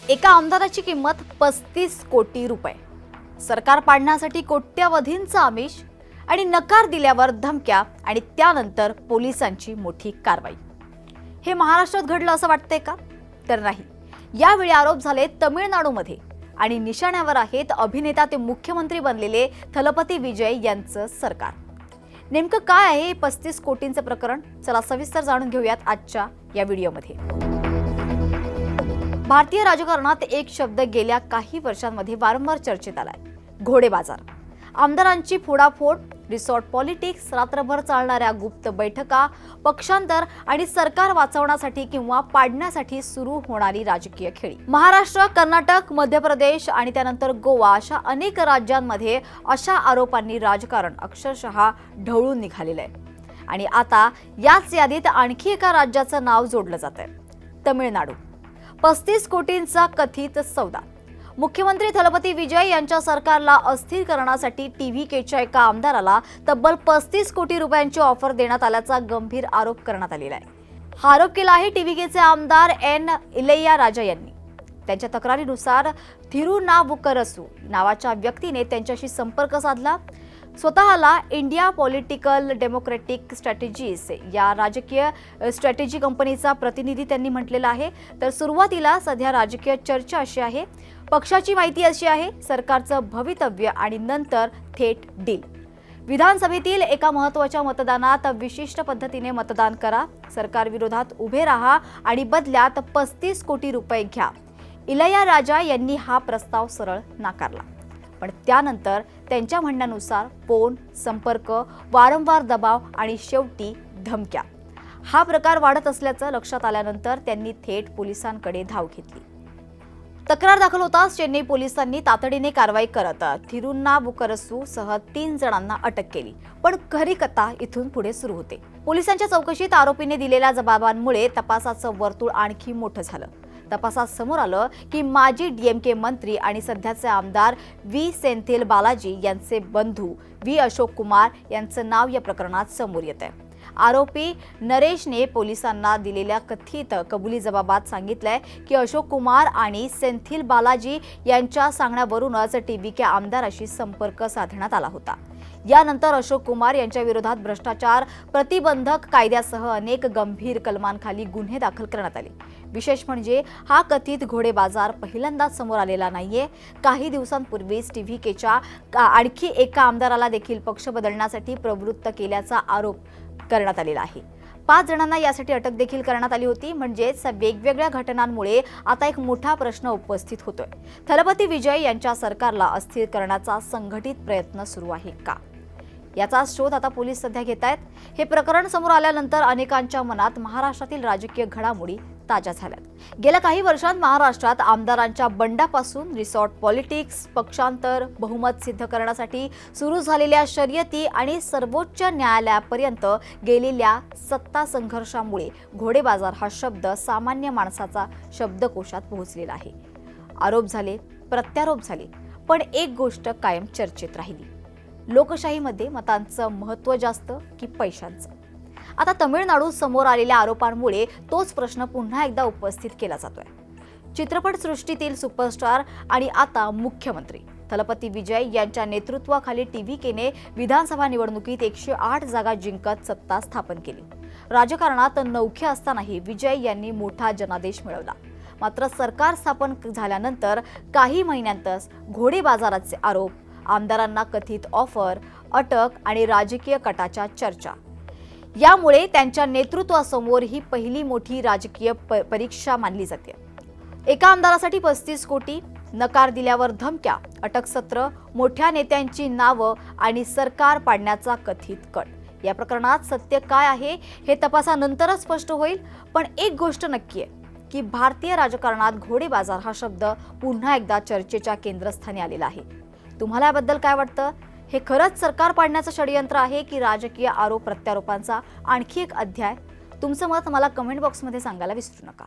एका आमदाराची किंमत 35 कोटी रुपये, सरकार पाडण्यासाठी कोट्यवधींचा आमिष आणि नकार दिल्यावर धमक्या आणि त्यानंतर पोलिसांची मोठी कारवाई। हे महाराष्ट्रात घडलं असं वाटतंय का? तर नाही। यावेळी आरोप झाले तमिळनाडूमध्ये आणि निशाण्यावर आहेत अभिनेता ते मुख्यमंत्री बनलेले थलपती विजय यांचं सरकार। नेमकं काय आहे हे 35 कोटींचं प्रकरण? चला सविस्तर जाणून घेऊयात आजच्या या व्हिडिओमध्ये। भारतीय राजकारणात एक शब्द गेल्या काही वर्षांमध्ये वारंवार चर्चेत आलाय, घोडे बाजार। आमदारांची फोडाफोड, रिसॉर्ट पॉलिटिक्स, रात्रभर चालणाऱ्या गुप्त बैठका, पक्षांतर आणि सरकार वाचवण्यासाठी किंवा पाडण्यासाठी सुरू होणारी राजकीय खेळी। महाराष्ट्र, कर्नाटक, मध्य प्रदेश आणि त्यानंतर गोवा अशा अनेक राज्यांमध्ये अशा आरोपांनी राजकारण अक्षरशः ढवळून निघालेलं आहे। आणि आता याच यादीत आणखी एका राज्याचं नाव जोडलं जातंय, तमिळनाडू। 35 कोटींचा कथित सौदा। मुख्यमंत्री थलपती विजय यांच्या सरकारला अस्थिर करण्यासाठी टीव्हीकेच्या एका आमदाराला तब्बल 35 कोटी रुपयांची ऑफर देण्यात आल्याचा गंभीर आरोप करण्यात आलेला आहे। हा आरोप केला आहे टीव्हीकेचे आमदार एन इलैयाराजा यांनी। त्यांच्या तक्रारीनुसार थिरुनावुकरसू नावाच्या व्यक्तीने त्यांच्याशी संपर्क साधला। स्वतःला इंडिया पॉलिटिकल डेमोक्रेटिक स्ट्रॅटेजीज या राजकीय स्ट्रॅटेजी कंपनीचा प्रतिनिधी त्यांनी म्हटलेला आहे। तर सुरुवातीला सध्या राजकीय चर्चा अशी आहे, पक्षाची माहिती अशी आहे, सरकारचं भवितव्य आणि नंतर थेट डील। विधानसभेतील एका महत्त्वाच्या मतदानात विशिष्ट पद्धतीने मतदान करा, सरकार विरोधात उभे राहा आणि बदल्यात 35 कोटी रुपये घ्या। इलैयाराजा यांनी हा प्रस्ताव सरळ नाकारला। पण त्यानंतर त्यांच्या म्हणण्यानुसार फोन, संपर्क, वारंवार दबाव आणि शेवटी धमक्या हा प्रकार वाढत असल्याचं लक्षात आल्यानंतर त्यांनी थेट पोलिसांकडे धाव घेतली। तक्रार दाखल होताच चेन्नई पोलिसांनी तातडीने कारवाई करत थिरुनावुकरसू सह 3 जणांना अटक केली। पण खरी कथा इथून पुढे सुरू होते। पोलिसांच्या चौकशीत आरोपीने दिलेल्या जबाबांमुळे तपासाचं वर्तुळ आणखी मोठं झालं। तपासात समोर आलं की माजी डीएमके मंत्री आणि सध्याचे आमदार व्ही सेंथिल बालाजी यांचे बंधू व्ही अशोक कुमार यांचं नाव या प्रकरणात समोर येतंय। आरोपी नरेशने पोलिसांना दिलेल्या कथित कबुली जबाबात सांगितलंय की अशोक कुमार आणि सेंथिल बालाजी यांच्या सांगण्यावरूनच टीव्हीके आमदाराशी संपर्क साधण्यात आला होता। यानंतर अशोक कुमार यांच्या विरोधात भ्रष्टाचार प्रतिबंधक कायद्यासह अनेक गंभीर कलमांखाली गुन्हे दाखल करण्यात आले। विशेष म्हणजे हा कथित घोडे बाजार पहिल्यांदाच समोर आलेला नाहीये। काही दिवसांपूर्वीच टीव्हीकेच्या आणखी एका आमदाराला देखील पक्ष बदलण्यासाठी प्रवृत्त केल्याचा आरोप करण्यात आलेला आहे। 5 जणांना यासाठी अटक देखील करण्यात आली होती। म्हणजेच वेगवेगळ्या घटनांमुळे आता एक मोठा प्रश्न उपस्थित होतोय, थलपती विजय यांच्या सरकारला अस्थिर करण्याचा संघटित प्रयत्न सुरू आहे का? याचा शोध आता पोलीस सध्या घेत आहेत। हे प्रकरण समोर आल्यानंतर अनेकांच्या मनात महाराष्ट्रातील राजकीय घडामोडी ताज्या झाल्यात। गेल्या काही वर्षांत महाराष्ट्रात आमदारांच्या बंडापासून रिसॉर्ट पॉलिटिक्स, पक्षांतर, बहुमत सिद्ध करण्यासाठी सुरू झालेल्या शर्यती आणि सर्वोच्च न्यायालयापर्यंत गेलेल्या सत्ता संघर्षामुळे घोडे बाजार हा शब्द सामान्य माणसाचा शब्दकोशात पोहोचलेला आहे। आरोप झाले, प्रत्यारोप झाले, पण एक गोष्ट कायम चर्चेत राहिली, लोकशाहीमध्ये मतांचं महत्त्व जास्त की पैशांचं? आता तमिळनाडू समोर आलेल्या आरोपांमुळे तोच प्रश्न पुन्हा एकदा उपस्थित केला जातोय। चित्रपटसृष्टीतील सुपरस्टार आणि आता मुख्यमंत्री थलपती विजय यांच्या नेतृत्वाखाली टीव्हीकेने विधानसभा निवडणुकीत 108 जागा जिंकत सत्ता स्थापन केली। राजकारणात नौखे असतानाही विजय यांनी मोठा जनादेश मिळवला। मात्र सरकार स्थापन झाल्यानंतर काही महिन्यांतच घोडे बाजाराचे आरोप, आमदारांना कथित ऑफर, अटक आणि राजकीय कटाच्या चर्चा यामुळे त्यांच्या नेतृत्वासमोर ही पहिली मोठी राजकीय परीक्षा मानली जाते। एका आमदारासाठी 35 कोटी, नकार दिल्यावर धमक्या, अटक सत्र, मोठ्या नेत्यांची नावं आणि सरकार पाडण्याचा कथित कट। या प्रकरणात सत्य काय आहे हे तपासानंतरच स्पष्ट होईल। पण एक गोष्ट नक्की आहे की भारतीय राजकारणात घोडे बाजार हा शब्द पुन्हा एकदा चर्चेच्या केंद्रस्थानी आलेला आहे। तुम्हाला याबद्दल काय वाटतं? हे खरंच सरकार पाडण्याचं षडयंत्र आहे की राजकीय आरोप प्रत्यारोपांचा आणखी एक अध्याय? तुमचं मत मला कमेंट बॉक्समध्ये सांगायला विसरू नका।